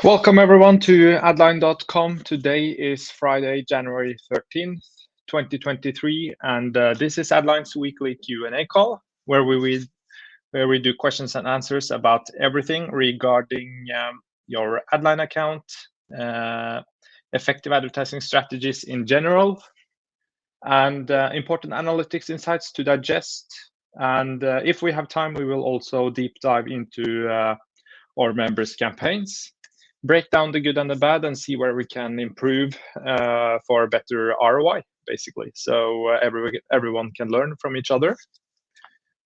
Welcome everyone to Adline.com. Today is Friday, January 13th, 2023, and this is Adline's weekly Q&A call, where we do questions and answers about everything regarding your Adline account, effective advertising strategies in general, and important analytics insights to digest. And if we have time, we will also deep dive into our members' campaigns, break down the good and the bad, and see where we can improve for better ROI, basically. So everyone can learn from each other.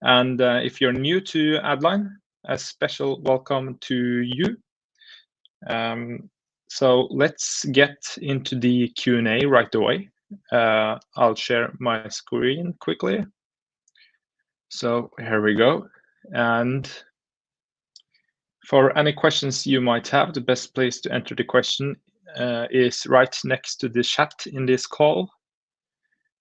And if you're new to Adline, a special welcome to you. So let's get into the Q&A right away. I'll share my screen quickly. So here we go. And for any questions you might have, the best place to enter the question is right next to the chat in this call.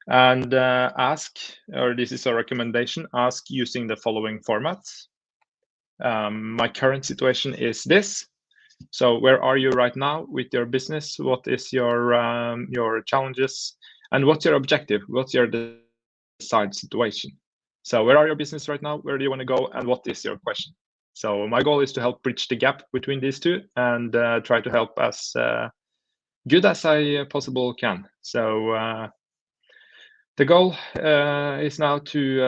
And ask, or this is a recommendation, ask using the following formats. My current situation is this. So where are you right now with your business? What is your challenges? And what's your objective? What's your desired situation? So where are your business right now? Where do you want to go? And what is your question? So my goal is to help bridge the gap between these two and try to help as good as I possible can. So the goal is now to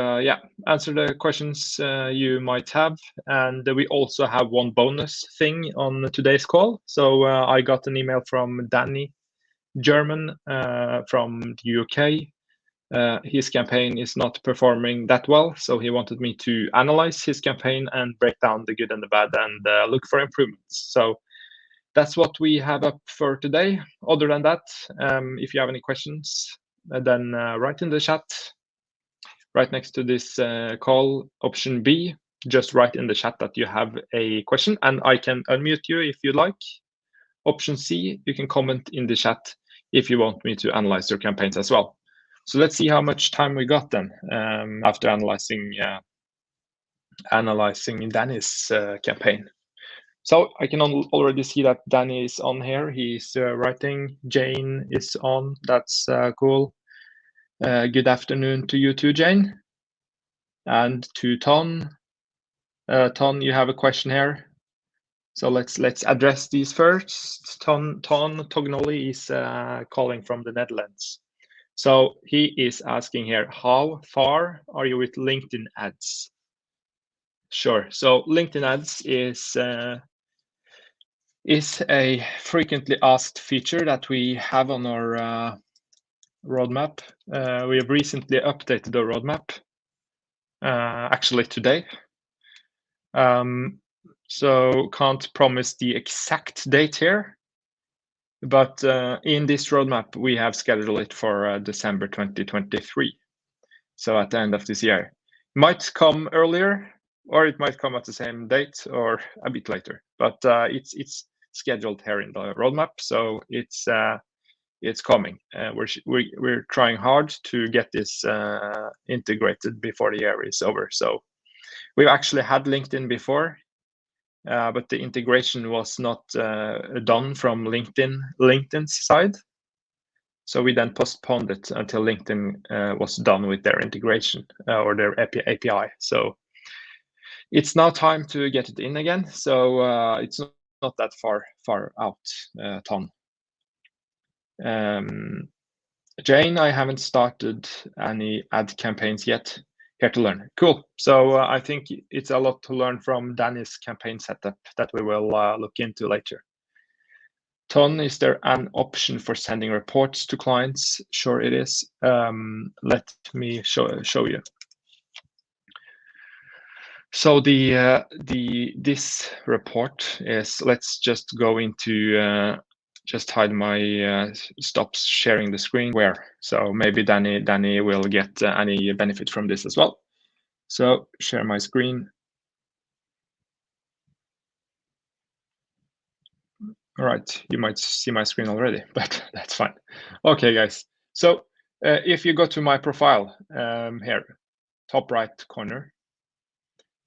answer the questions you might have, and we also have one bonus thing on today's call. So I got an email from Danny Jurmann from the UK. His campaign is not performing that well, so he wanted me to analyze his campaign and break down the good and the bad and look for improvements. So that's what we have up for today. Other than that, if you have any questions, then write in the chat right next to this call, option B. Just write in the chat that you have a question and I can unmute you if you like. Option C, you can comment in the chat if you want me to analyze your campaigns as well. So let's see how much time we got then after analyzing Danny's campaign. So I can already see that Danny is on here. He's writing. Jane is on. That's cool. Good afternoon to you too, Jane. And to Ton. Ton, you have a question here. So let's address these first. Ton Tognoli is calling from the Netherlands. So he is asking here, how far are you with LinkedIn ads? Sure. So LinkedIn ads is a frequently asked feature that we have on our roadmap. We have recently updated the roadmap, actually today. So can't promise the exact date here, but in this roadmap, we have scheduled it for December 2023. So at the end of this year. Might come earlier, or it might come at the same date or a bit later, but it's scheduled here in the roadmap, so it's coming. We're trying hard to get this integrated before the year is over. So we've actually had LinkedIn before, but the integration was not done from LinkedIn's side. So we then postponed it until LinkedIn was done with their integration or their API. So it's now time to get it in again. So it's not that far out, Tom. Jane, I haven't started any ad campaigns yet. Here to learn. Cool. So I think it's a lot to learn from Danny's campaign setup that we will look into later. Ton, is there an option for sending reports to clients? Sure it is. Let me show you. So this report is, let's just go into, just hide my, stop sharing the screen where. So maybe Danny will get any benefit from this as well. So share my screen. All right, you might see my screen already, but that's fine. Okay, guys. So if you go to my profile here, top right corner,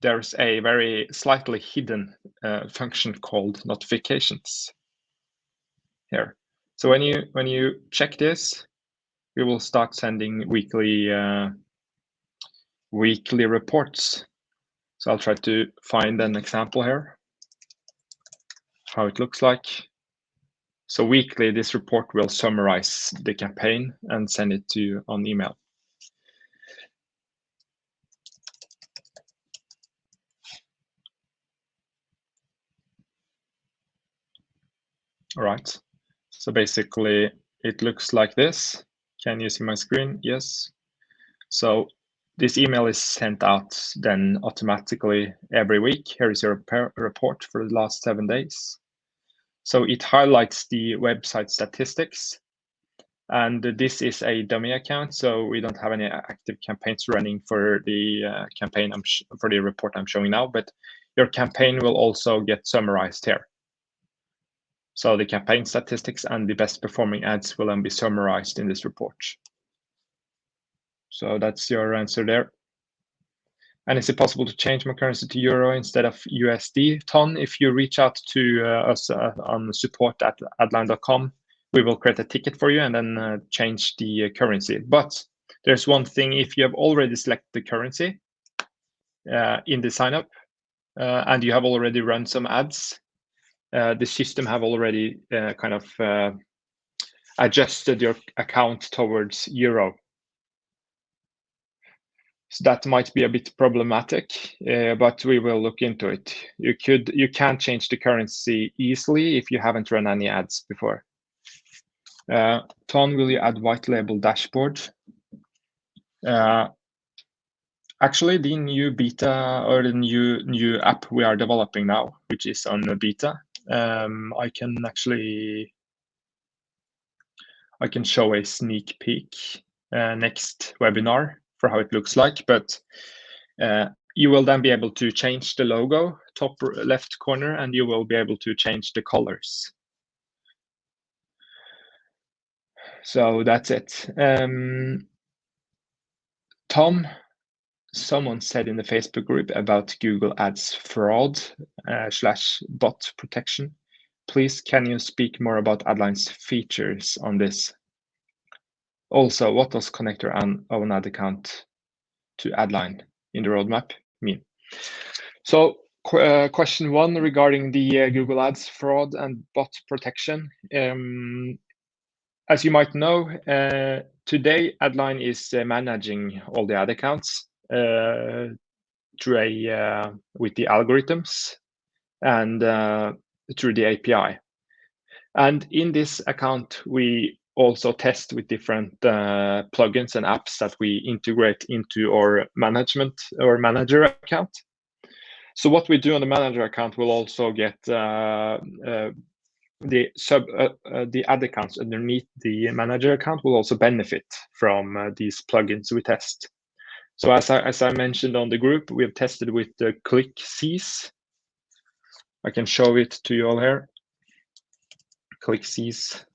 there's a very slightly hidden function called notifications here. So when you check this, we will start sending weekly reports. So I'll try to find an example here, how it looks like. So weekly, this report will summarize the campaign and send it to you on email. All right. So basically, it looks like this. Can you see my screen? Yes. So this email is sent out then automatically every week. Here is your report for the last 7 days. So it highlights the website statistics. And this is a dummy account, so we don't have any active campaigns running for the campaign for the report I'm showing now, but your campaign will also get summarized here. So the campaign statistics and the best performing ads will then be summarized in this report. So that's your answer there. And is it possible to change my currency to euro instead of USD? Ton, if you reach out to us on support@adline.com, we will create a ticket for you and then change the currency. But there's one thing: if you have already selected the currency in the sign up and you have already run some ads, the system have already kind of adjusted your account towards euro. So that might be a bit problematic, but we will look into it. You can change the currency easily if you haven't run any ads before. Ton, will you add white label dashboard? Actually, the new beta or the new app we are developing now, which is on the beta, I can show a sneak peek next webinar for how it looks like, but you will then be able to change the logo, top left corner, and you will be able to change the colors. So that's it. Tom, someone said in the Facebook group about Google Ads fraud / bot protection. Please, can you speak more about Adline's features on this? Also, what does connect your own ad account to Adline in the roadmap mean? So question 1 regarding the Google Ads fraud and bot protection. As you might know, today Adline is managing all the ad accounts through with the algorithms and through the API. And in this account, we also test with different plugins and apps that we integrate into our manager account. So what we do on the manager account will also get the ad accounts underneath the manager account will also benefit from these plugins we test. So as I mentioned on the group, we have tested with the ClickSeize. I can show it to you all here. clickseize.com.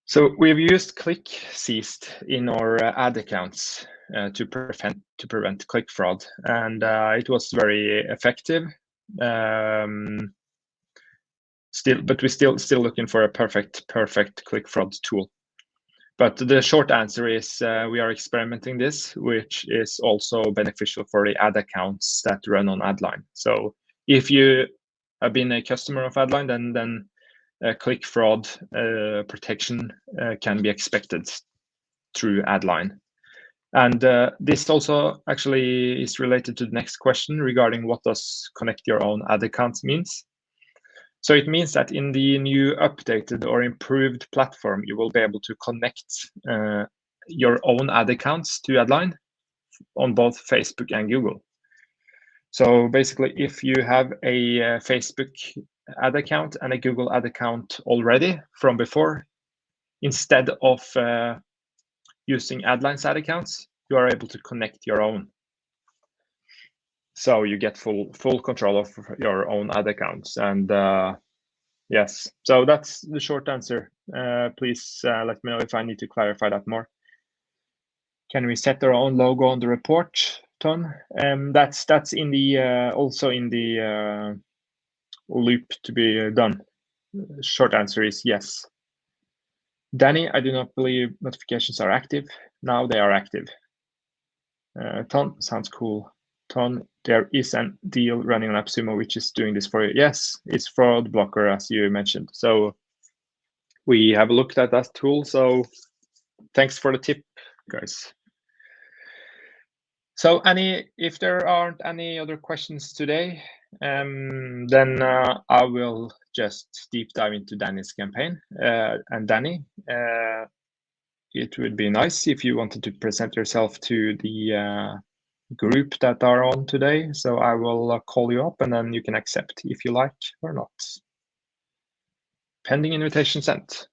So we've used ClickSeize in our ad accounts to prevent click fraud, and it was very effective. But we're still looking for a perfect click fraud tool. But the short answer is we are experimenting this, which is also beneficial for the ad accounts that run on Adline. So if you have been a customer of Adline, then click fraud protection can be expected through Adline. And this also actually is related to the next question regarding what does connect your own ad accounts means. So it means that in the new updated or improved platform, you will be able to connect your own ad accounts to Adline on both Facebook and Google. So basically, if you have a Facebook ad account and a Google ad account already from before, instead of using Adline's ad accounts, you are able to connect your own. So you get full control of your own ad accounts. And yes, so that's the short answer. Please let me know if I need to clarify that more. Can we set our own logo on the report, Ton? That's in the also in the loop to be done. Short answer is yes. Danny, I do not believe notifications are active. Now they are active. Ton, sounds cool. Ton, there is a deal running on AppSumo which is doing this for you. Yes, it's fraud blocker, as you mentioned. So we have looked at that tool. So thanks for the tip, guys. So if there aren't any other questions today, then I will just deep dive into Danny's campaign. And Danny, it would be nice if you wanted to present yourself to the group that are on today. So I will call you up and then you can accept if you like or not. Pending invitation sent.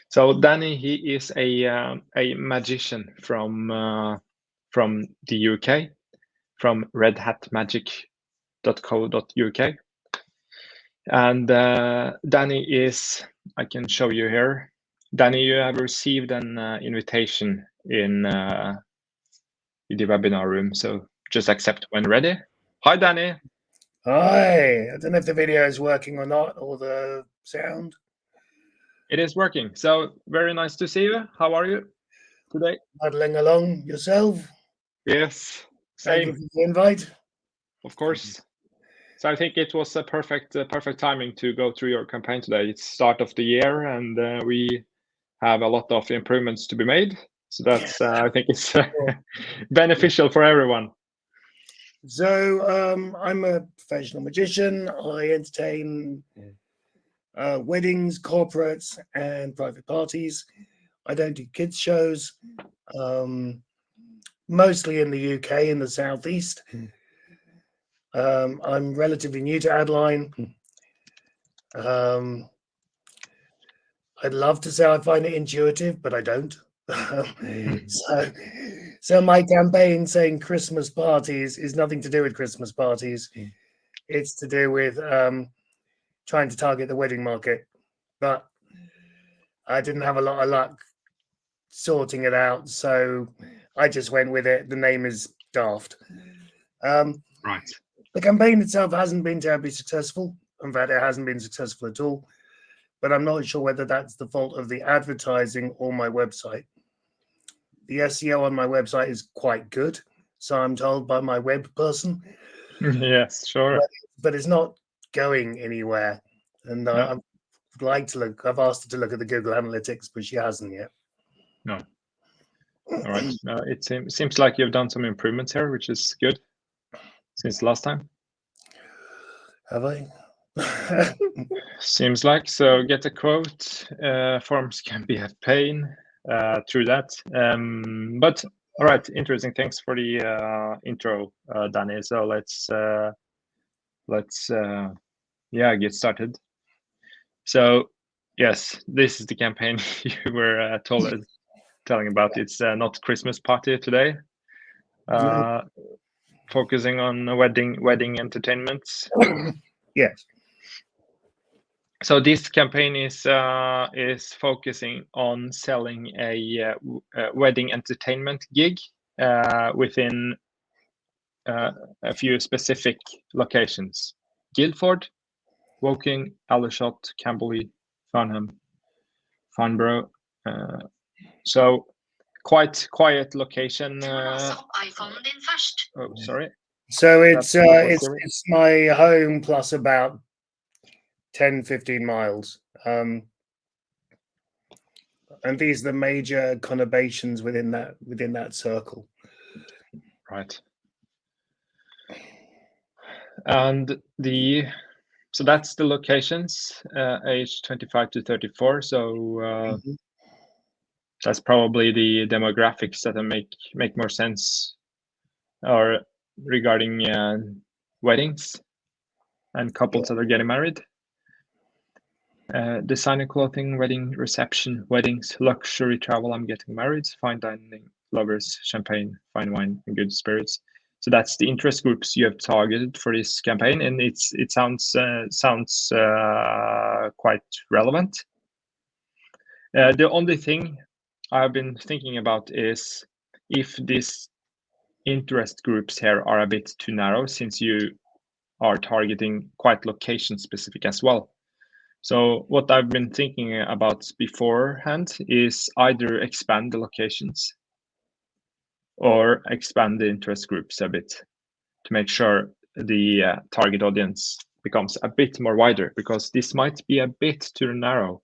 So Danny, he is a magician from the UK, from redhatmagic.co.uk. And Danny is, I can show you here. Danny, you have received an invitation in the webinar room, so just accept when ready. Hi, Danny. Hi. I don't know if the video is working or not, or the sound. It is working. So very nice to see you. How are you today? Muddling along yourself. Yes, Thank you same. for the invite. Of course. So I think it was a perfect timing to go through your campaign today. It's start of the year, and we have a lot of improvements to be made. So that's I think it's beneficial for everyone. So I'm a professional magician. I entertain weddings, corporates, and private parties. I don't do kids shows. Mostly in the UK, in the southeast. I'm relatively new to Adline. I'd love to say I find it intuitive, but I don't. So my campaign saying Christmas parties is nothing to do with Christmas parties. It's to do with trying to target the wedding market. But I didn't have a lot of luck sorting it out, so I just went with it. The name is daft. Right. The campaign itself hasn't been terribly successful. In fact, it hasn't been successful at all. But I'm not sure whether that's the fault of the advertising or my website. The SEO on my website is quite good, so I'm told by my web person. Yes, sure. But it's not going anywhere. And No. I'd like to look. I've asked her to look at the Google Analytics, but she hasn't yet. No. All right. It seems like you've done some improvements here, which is good since last time. Have I? Seems like. So get a quote. Forms can be a pain through that. But all right, interesting. Thanks for the intro, Danny. So let's get started. So yes, this is the campaign you were telling about. It's not Christmas party today. Focusing on wedding entertainments. Yes. So this campaign is focusing on selling a wedding entertainment gig within a few specific locations: Guildford, Woking, Aldershot, Camberley, Farnham, Farnborough. So quite quiet location. Oh, sorry. So it's my home plus about 10-15 miles. And these are the major conurbations within that circle. Right. And so that's the locations, age 25 to 34. So that's probably the demographics that make more sense, or regarding weddings and couples that are getting married. Designer clothing, wedding reception, weddings, luxury travel, I'm getting married, fine dining, lovers, champagne, fine wine, and good spirits. So that's the interest groups you have targeted for this campaign, and it sounds quite relevant. The only thing I've been thinking about is if these interest groups here are a bit too narrow, since you are targeting quite location specific as well. So what I've been thinking about beforehand is either expand the locations or expand the interest groups a bit to make sure the target audience becomes a bit more wider, because this might be a bit too narrow.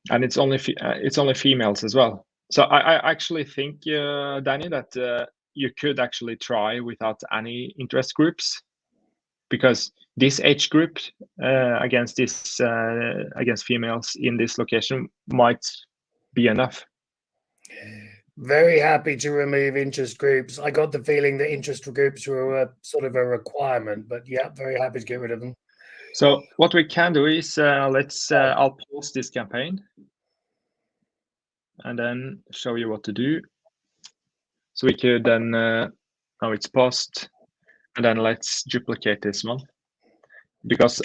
And it's only females as well. So I actually think, Danny, that you could actually try without any interest groups, because this age group against females in this location might be enough. Very happy to remove interest groups. I got the feeling that interest groups were sort of a requirement, but yeah, very happy to get rid of them. So what we can do is I'll pause this campaign and then show you what to do. So we could then now it's paused, and then let's duplicate this one, because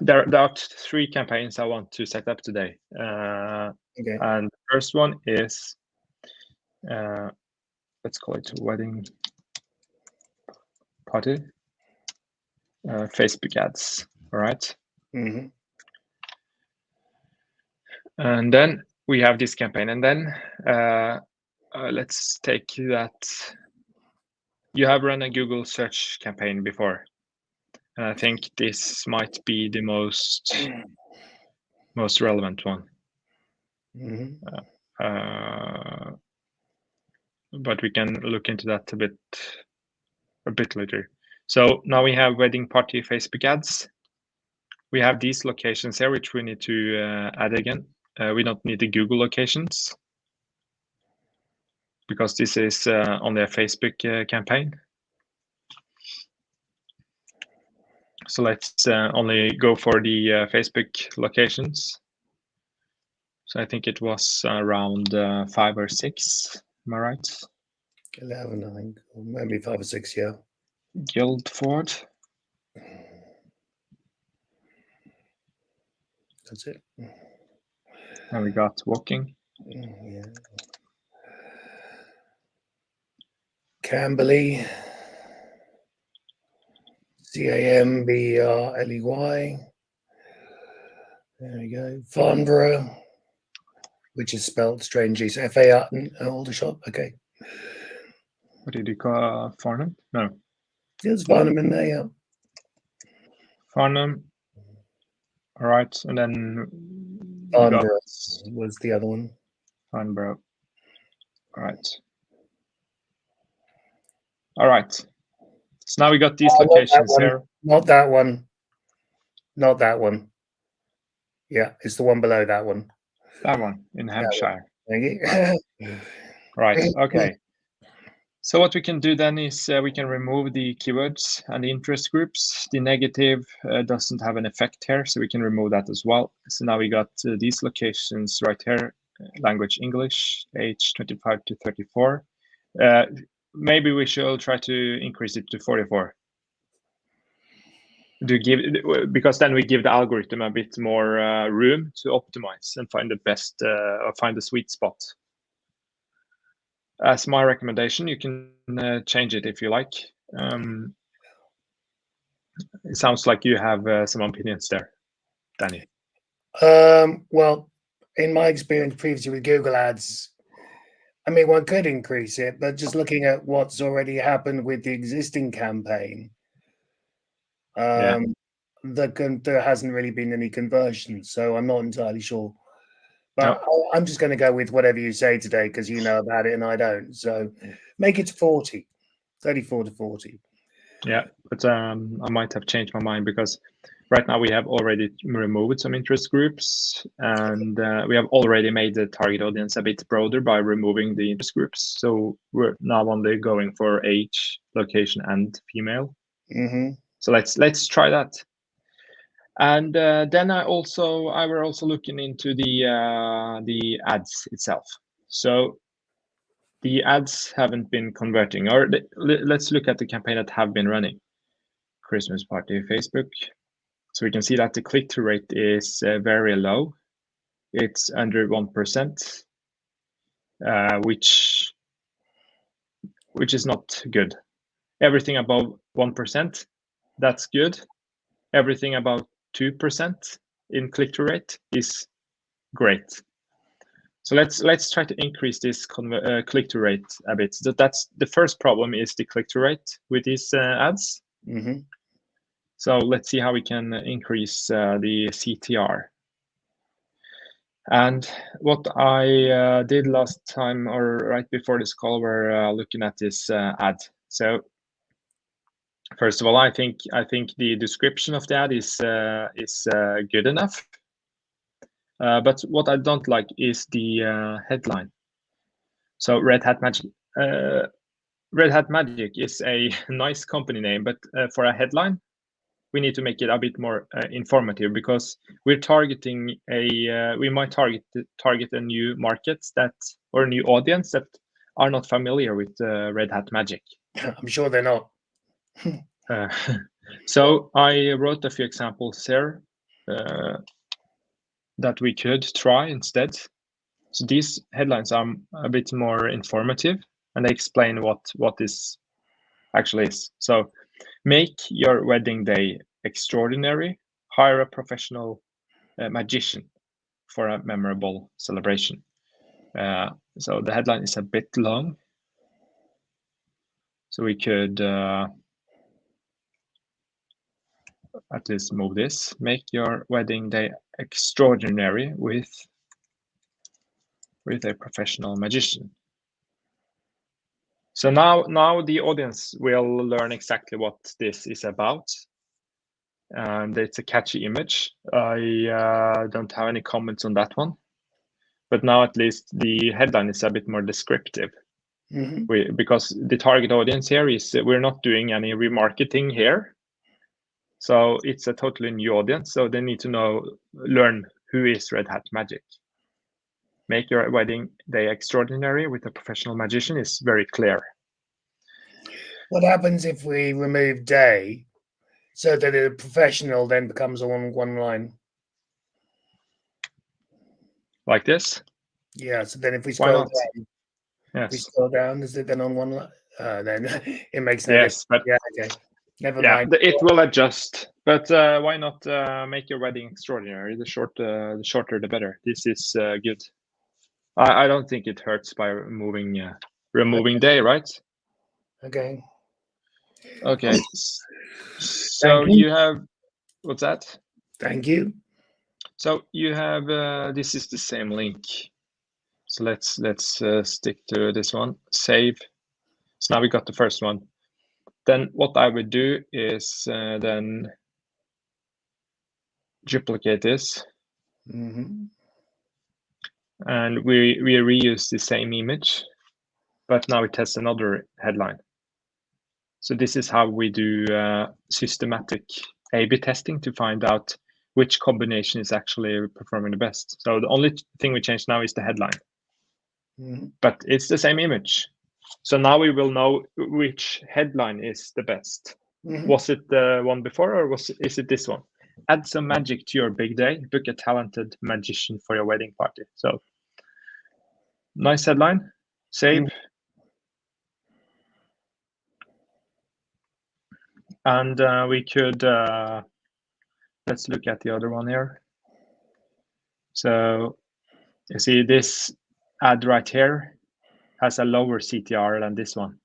there are 3 campaigns I want to set up today. Okay. And the first one is let's call it wedding party Facebook ads. All right. Mm-hmm. And then we have this campaign, and then let's take that. You have run a Google search campaign before, and I think this might be the most relevant one. Mm-hmm. But we can look into that a bit later. So now we have wedding party Facebook ads. We have these locations here, which we need to add again. We don't need the Google locations, because this is only a Facebook campaign. So let's only go for the Facebook locations. So I think it was around 5 or 6. Am I right? 11, I think, or maybe 5 or 6. Yeah. Guildford. That's it. And we got walking. Yeah. Camberley. Camberley. There we go. Farnborough, which is spelled strangely. So FA Aldershot. Okay. What did you call Farnham? No. There's Farnham in there, yeah. Farnham. All right. And then Farnborough was the other one. Farnborough. All right. All right. So now we got these locations here. Not that one. Not that one. Yeah, it's the one below that one. That one in Hampshire. Thank you. Right. Okay. So what we can do then is we can remove the keywords and the interest groups. The negative doesn't have an effect here, so we can remove that as well. So now we got these locations right here: language English, age 25 to 34. Maybe we should try to increase it to 44. Because then we give the algorithm a bit more room to optimize and find the best, or find the sweet spot. As my recommendation, you can change it if you like. It sounds like you have some opinions there, Danny. Well, in my experience previously with Google Ads, I mean, one could increase it, but just looking at what's already happened with the existing campaign, there hasn't really been any conversion, so I'm not entirely sure. But no. I'm just going to go with whatever you say today, because you know about it and I don't. So make it 40, 34 to 40. Yeah, but I might have changed my mind, because right now we have already removed some interest groups, and we have already made the target audience a bit broader by removing the interest groups. So we're now only going for age, location, and female. Mm-hmm. So let's try that. And then I were also looking into the ads itself. So the ads haven't been converting. Or let's look at the campaign that have been running. Christmas party Facebook. So we can see that the click-through rate is very low. It's under 1%, which is not good. Everything above 1%, that's good. Everything about 2% in click-through rate is great. So let's try to increase this click-through rate a bit. So that's the first problem, is the click-through rate with these ads. Mm-hmm. So let's see how we can increase the CTR. And what I did last time, or right before this call, we're looking at this ad. So first of all, I think the description of the ad is good enough. But what I don't like is the headline. So Red Hat Magic is a nice company name, but for a headline, we need to make it a bit more informative, because we're targeting we might target a new market or a new audience that are not familiar with Red Hat Magic. I'm sure they're not. So I wrote a few examples here that we could try instead. So these headlines are a bit more informative, and they explain what this actually is. So, make your wedding day extraordinary. Hire a professional magician for a memorable celebration. So the headline is a bit long. So we could at least move this. Make your wedding day extraordinary with a professional magician. So now the audience will learn exactly what this is about. And it's a catchy image. I don't have any comments on that one. But now at least the headline is a bit more descriptive. Mm-hmm. Because the target audience here is, we're not doing any remarketing here. So it's a totally new audience. So they need to learn who is Red Hat Magic. Make your wedding day extraordinary with a professional magician is very clear. What happens if we remove day, so that a professional then becomes on one line? Like this? Yeah. So then if we Why scroll not? down, Yes. if we scroll down, is it then on one line? Then it makes no Yes, difference. but Yeah. Okay. Never mind. it will adjust. But why not make your wedding extraordinary? The shorter, the better. This is good. I don't think it hurts by removing day, right? Okay. Okay. So you have, what's that? Thank you. So you have this is the same link. So let's stick to this one. Save. So now we got the first one. Then what I would do is then duplicate this. Mm-hmm. And we reuse the same image, but now it has another headline. So this is how we do systematic A/B testing to find out which combination is actually performing the best. So the only thing we change now is the headline, but it's the same image. So now we will know which headline is the best. Was it the one before, or is it this one? Add some magic to your big day. Book a talented magician for your wedding party. So nice headline. Save. And we could, let's look at the other one here. So you see this ad right here has a lower CTR than this one.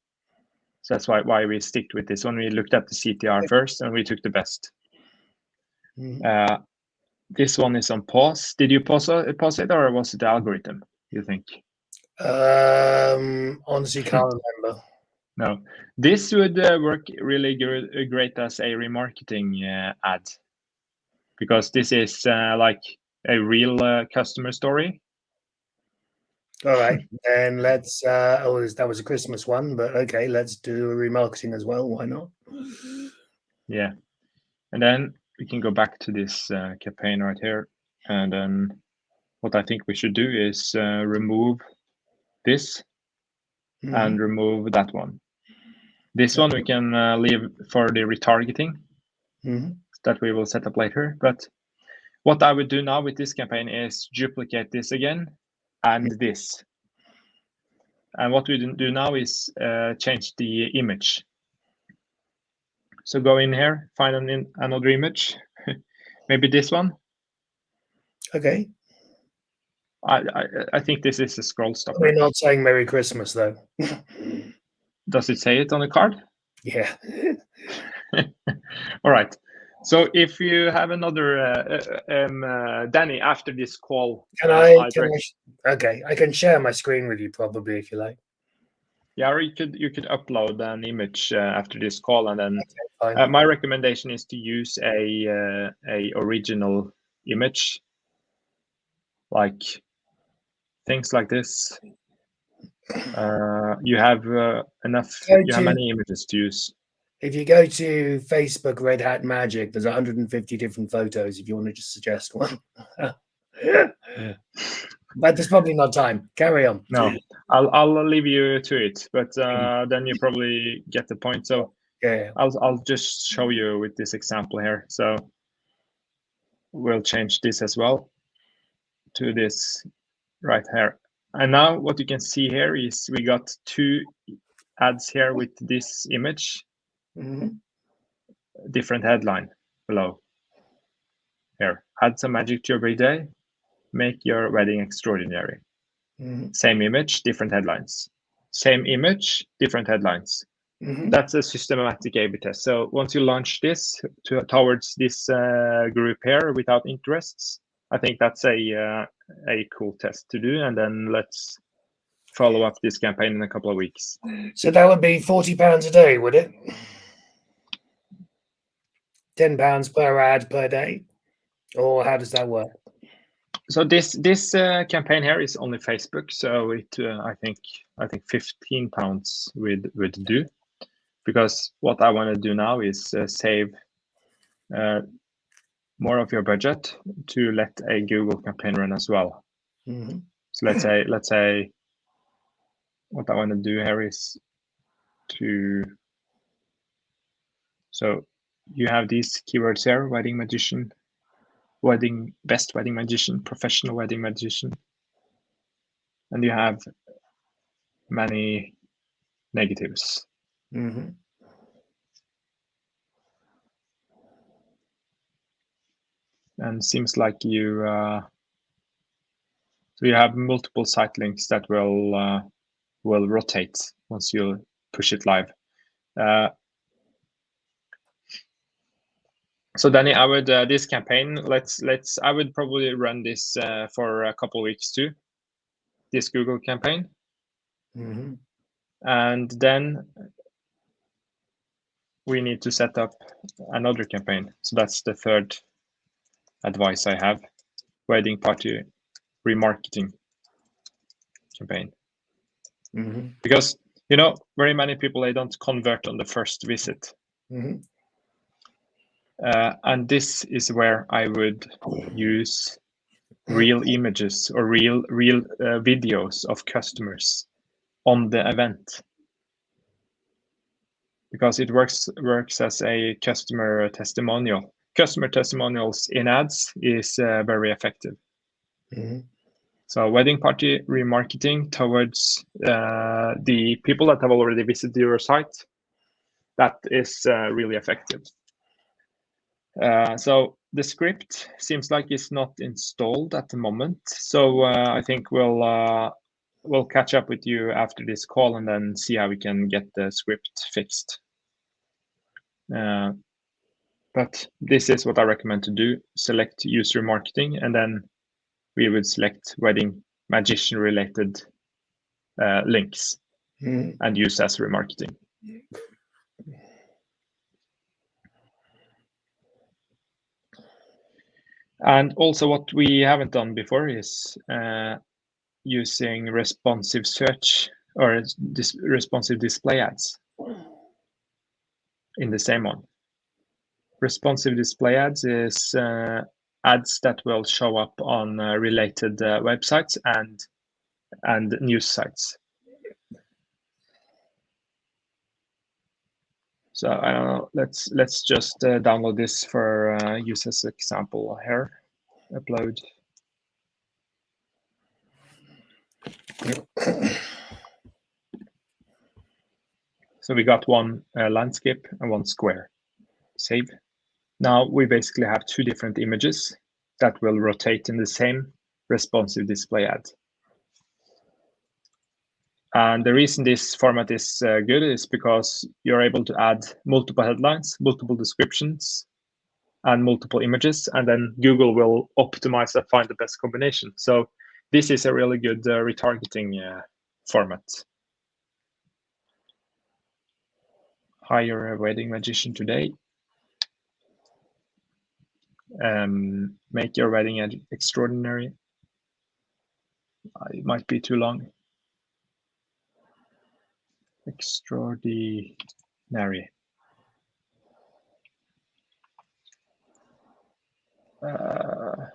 So that's why we stick with this one. We looked at the CTR first and we took the best. This one is on pause. Did you pause it, or was it the algorithm, you think? Honestly, can't remember. No, this would work really great as a remarketing ad, because this is like a real customer story. All right, then let's. That was a Christmas one, but okay, let's do remarketing as well. Why not? Yeah, and then we can go back to this campaign right here, and then what I think we should do is remove this. and remove that one. This one we can leave for the retargeting that we will set up later. But what I would do now with this campaign is duplicate this again and this. And what we do now is change the image. So go in here, find another image, maybe this one. Okay. I think this is a scroll stopper. We're not saying Merry Christmas though. Does it say it on the card? Yeah. All right. So if you have another, Danny, after this call, okay, I can share my screen with you probably if you like. Yeah, or you could upload an image after this call, and then Okay, my recommendation is to use a original image, like things like this. You have enough. You have many images to use. If you go to Facebook Red Hat Magic, there's 150 different photos if you want to just suggest one. But there's probably not time. Carry on. No, I'll leave you to it, but then you probably get the point. So yeah, I'll just show you with this example here. So we'll change this as well to this right here. And now what you can see here is we got 2 ads here with this image, different headline below. Here, add some magic to your birthday, make your wedding extraordinary. Same image, different headlines. Same image, different headlines. That's a systematic A/B test. So once you launch this towards this group here without interests, I think that's a cool test to do. And then let's follow up this campaign in a couple of weeks. So that would be £40 a day, would it? £10 per ad per day, or how does that work? So this campaign here is only Facebook, so it I think £15 would do, because what I want to do now is save more of your budget to let a Google campaign run as well. So let's say what I want to do here is so you have these keywords here: wedding magician, best wedding magician, professional wedding magician, and you have many negatives. And seems like you so you have multiple site links that will rotate once you push it live. So Danny, I would this campaign. I would probably run this for a couple of weeks too. This Google campaign, and then we need to set up another campaign. So that's the third advice I have: wedding party remarketing campaign. Because very many people, they don't convert on the first visit. And this is where I would use real images or real videos of customers on the event, because it works as a customer testimonial. Customer testimonials in ads is very effective. So wedding party remarketing towards the people that have already visited your site, that is really effective. So the script seems like it's not installed at the moment. So I think we'll catch up with you after this call and then see how we can get the script fixed. But this is what I recommend to do: select user marketing, and then we would select wedding magician related links and use as remarketing. And also what we haven't done before is using responsive search or responsive display ads in the same one. Responsive display ads is ads that will show up on related websites and news sites. So I don't know. Let's just download this for use as example here. Upload. So we got one landscape and one square. Save. Now we basically have two different images that will rotate in the same responsive display ad. And the reason this format is good is because you're able to add multiple headlines, multiple descriptions, and multiple images, and then Google will optimize and find the best combination. So this is a really good retargeting format. Hire a wedding magician today. Make your wedding extraordinary. It might be too long. Extraordinary. All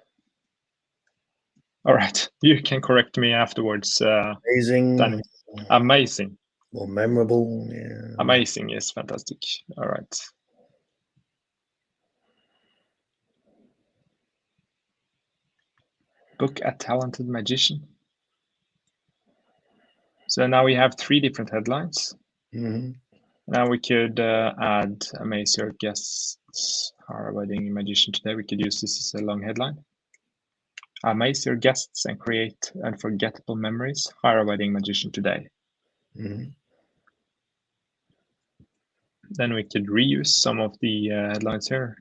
right, you can correct me afterwards. Amazing. Danny. Amazing. Or memorable. Yeah. Amazing is fantastic. All right. Book a talented magician. So now we have three different headlines. Mm-hmm. Now we could add amaze your guests, our wedding magician today. We could use this as a long headline. Amaze your guests and create unforgettable memories. Hire a wedding magician today. Mm-hmm. Then we could reuse some of the headlines here.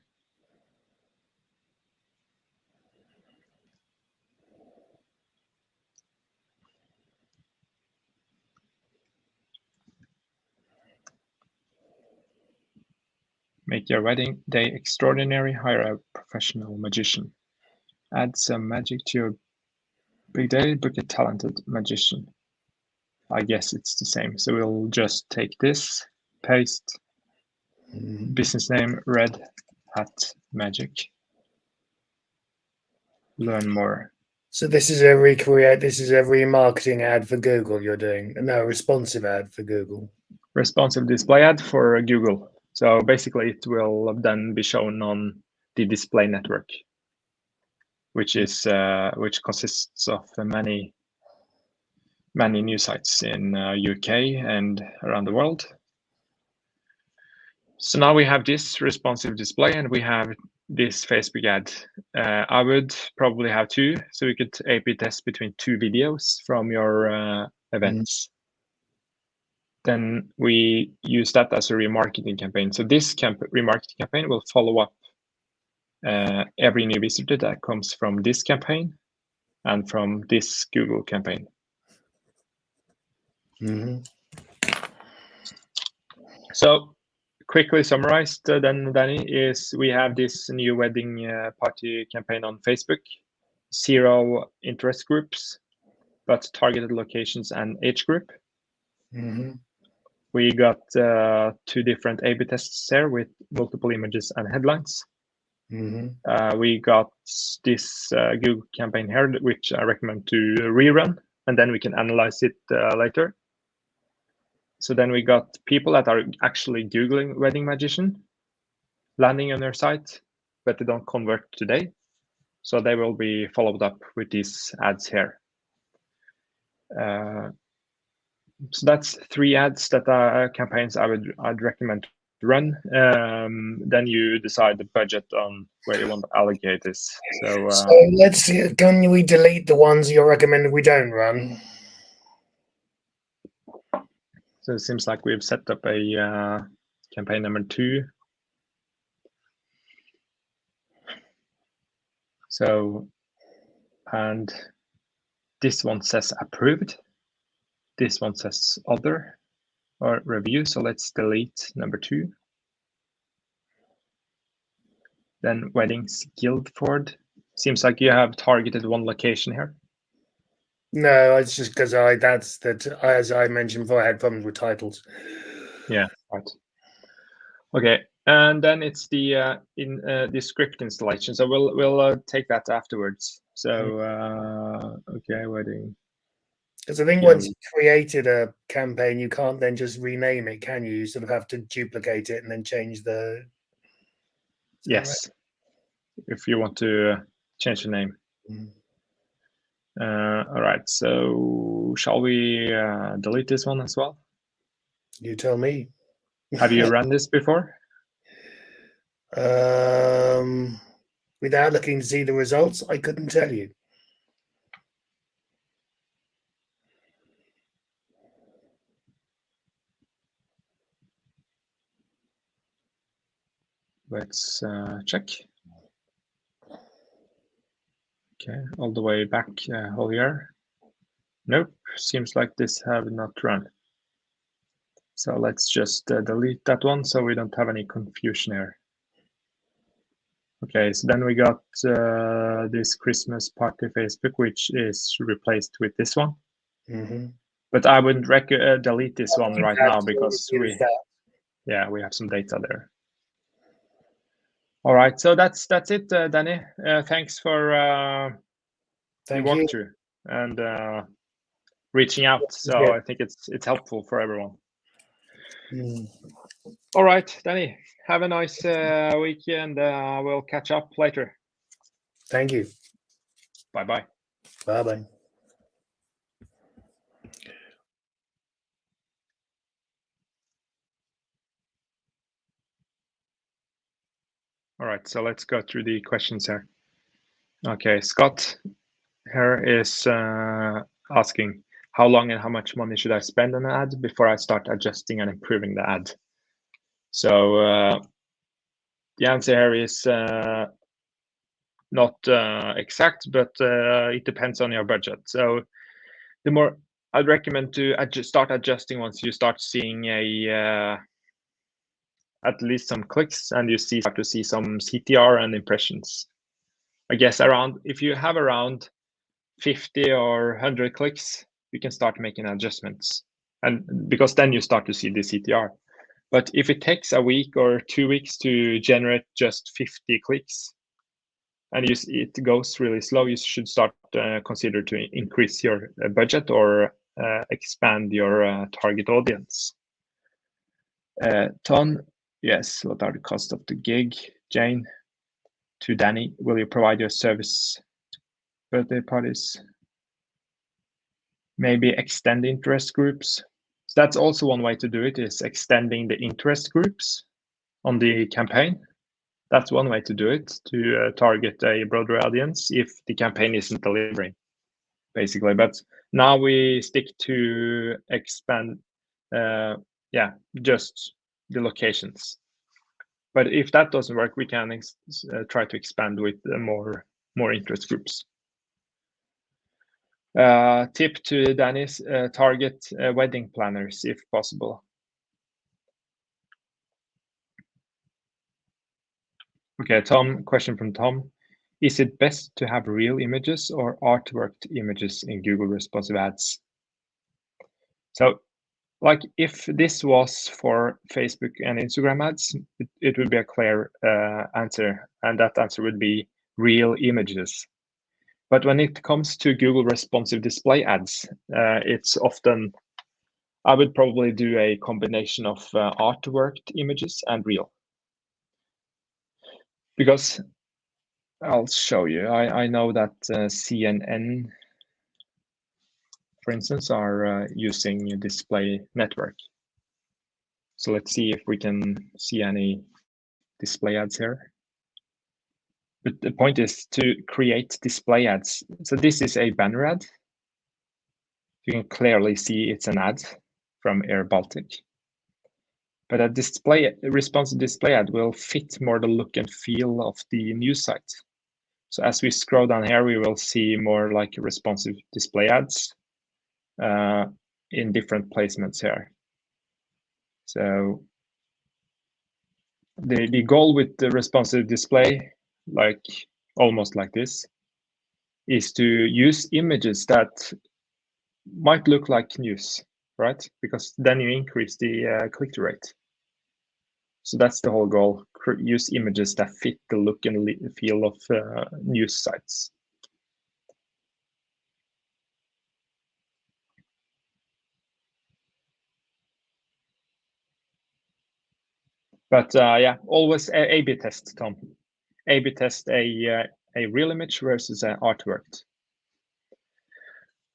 Make your wedding day extraordinary. Hire a professional magician. Add some magic to your big day. Book a talented magician. I guess it's the same. So we'll just take this, paste, business name, Red Hat Magic. Learn more. So this is every marketing ad for Google you're doing. No, responsive ad for Google. Responsive display ad for Google. So basically it will then be shown on the display network, which consists of many news sites in UK and around the world. So now we have this responsive display and we have this Facebook ad. I would probably have two, so we could A/B test between two videos from your events. Then we use that as a remarketing campaign. So this remarketing campaign will follow up every new visitor that comes from this campaign and from this Google campaign. So quickly summarized then, Danny, is we have this new wedding party campaign on Facebook, 0 interest groups, but targeted locations and age group. We got 2 different A/B tests there with multiple images and headlines. We got this Google campaign here, which I recommend to rerun, and then we can analyze it later. So then we got people that are actually Googling wedding magician, landing on their site, but they don't convert today. So they will be followed up with these ads here. So that's 3 ads that are campaigns I'd recommend to run. Then you decide the budget on where you want to allocate this. So let's see. Can we delete the ones you're recommending we don't run? So it seems like we've set up a campaign number 2. So, and this one says approved. This one says other or review. So let's delete number 2. Then Weddings Guildford. Seems like you have targeted one location here. No, it's just because as I mentioned before, I had problems with titles. Yeah, right. Okay, and then it's the the script installation. So we'll take that afterwards. So okay, wedding. Because I think once you've created a campaign, you can't then just rename it, can you? You sort of have to duplicate it and then change the. Yes, right? If you want to change the name. All right, so shall we delete this one as well? You tell me. Have you run this before? Without looking to see the results, I couldn't tell you. Let's check. Okay, all the way back whole year. Nope, seems like this have not run. So let's just delete that one so we don't have any confusion here. Okay, so then we got this Christmas party Facebook, which is replaced with this one. But I wouldn't delete this one right now because we have some data there. All right, so that's it, Danny. Thanks for the walkthrough and reaching out. So I think it's helpful for everyone. All right, Danny, have a nice weekend. We'll catch up later. Thank you. Bye-bye. Bye-bye. All right, so let's go through the questions here. Okay, Scott here is asking, how long and how much money should I spend on an ad before I start adjusting and improving the ad? So the answer here is not exact, but it depends on your budget. So the more I'd recommend to start adjusting once you start seeing at least some clicks and you start to see some CTR and impressions. I guess if you have around 50 or 100 clicks, you can start making adjustments, and because then you start to see the CTR. But if it takes a week or 2 weeks to generate just 50 clicks and it goes really slow, you should start consider to increase your budget or expand your target audience. Ton, yes, what are the cost of the gig? Jane, to Danny, will you provide your service birthday parties? Maybe extend interest groups. So that's also one way to do it, is extending the interest groups on the campaign. That's one way to do it, to target a broader audience if the campaign isn't delivering, basically. But now we stick to expand, just the locations. But if that doesn't work, we can try to expand with more interest groups. Tip to Danny's, target wedding planners if possible. Okay, Tom, question from Tom. Is it best to have real images or artworked images in Google responsive ads? So, like if this was for Facebook and Instagram ads, it would be a clear answer, and that answer would be real images. But when it comes to Google responsive display ads, it's often, I would probably do a combination of artworked images and real. Because I'll show you, I know that CNN, for instance, are using display network. So let's see if we can see any display ads here. But the point is to create display ads. So this is a banner ad. You can clearly see it's an ad from Air Baltic. But a responsive display ad will fit more the look and feel of the news site. So as we scroll down here, we will see more like responsive display ads in different placements here. So the goal with the responsive display, like almost like this, is to use images that might look like news, right? Because then you increase the click-through rate. So that's the whole goal. Use images that fit the look and feel of news sites. But yeah, always A/B test, Tom. A/B test a real image versus an artwork.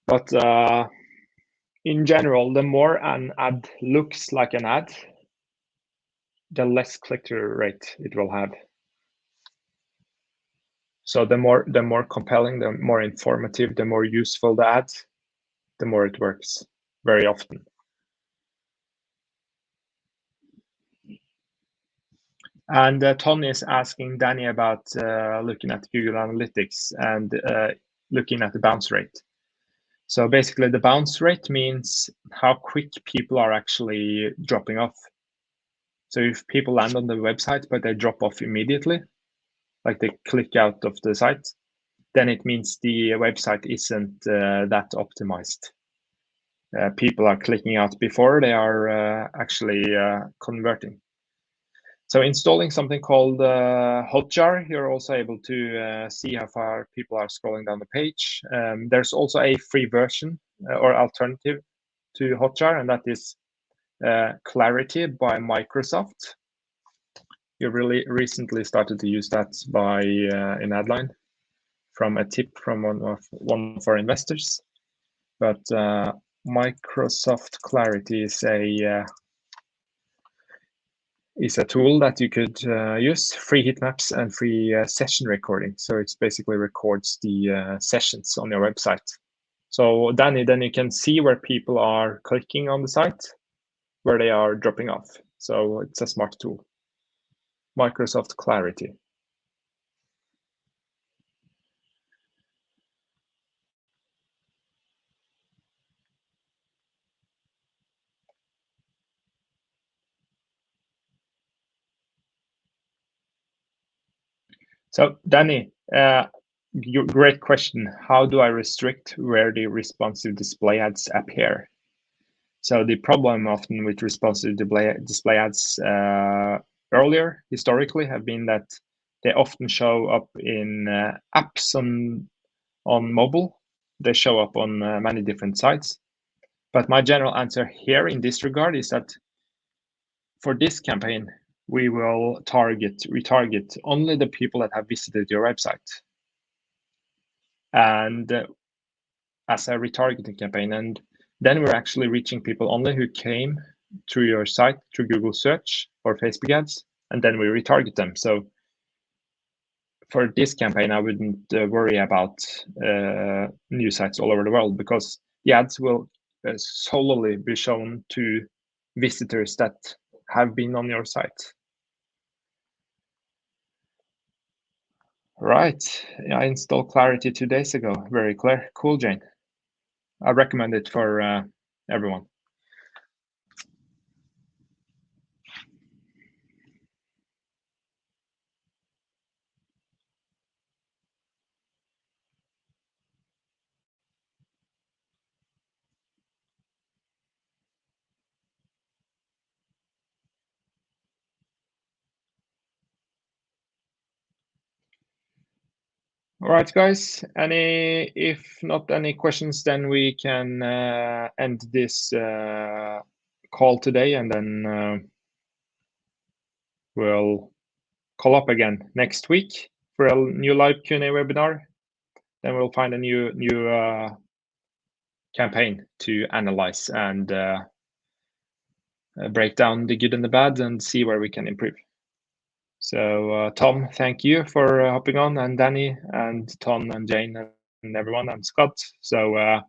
But in general, the more an ad looks like an ad, the less click-through rate it will have. So the more compelling, the more informative, the more useful the ad, the more it works very often. And Tony is asking Danny about looking at Google Analytics and looking at the bounce rate. So basically, the bounce rate means how quick people are actually dropping off. So if people land on the website, but they drop off immediately, like they click out of the site, then it means the website isn't that optimized. People are clicking out before they are actually converting. So installing something called Hotjar, you're also able to see how far people are scrolling down the page. There's also a free version or alternative to Hotjar, and that is Clarity by Microsoft. You really recently started to use that by in Adline from a tip from one of our investors. But Microsoft Clarity is a tool that you could use, free heat maps and free session recording. So it basically records the sessions on your website. So Danny, then you can see where people are clicking on the site, where they are dropping off. So it's a smart tool. Microsoft Clarity. So Danny, great question. How do I restrict where the responsive display ads appear? So the problem often with responsive display ads earlier, historically, have been that they often show up in apps on mobile. They show up on many different sites. But my general answer here in this regard is that for this campaign, we will retarget only the people that have visited your website. And as a retargeting campaign, and then we're actually reaching people only who came through your site through Google search or Facebook ads, and then we retarget them. So for this campaign, I wouldn't worry about new sites all over the world, because the ads will solely be shown to visitors that have been on your site. Right, I installed Clarity 2 days ago. Very clear. Cool, Jane. I recommend it for everyone. All right, guys. If not any questions, then we can end this call today, and then we'll call up again next week for a new live Q&A webinar. Then we'll find a new campaign to analyze and break down the good and the bad and see where we can improve. So Tom, thank you for hopping on, and Danny and Tom and Jane and everyone, and Scott. So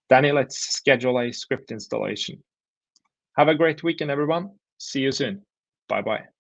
Danny, let's schedule a script installation. Have a great weekend, everyone. See you soon. Bye-bye.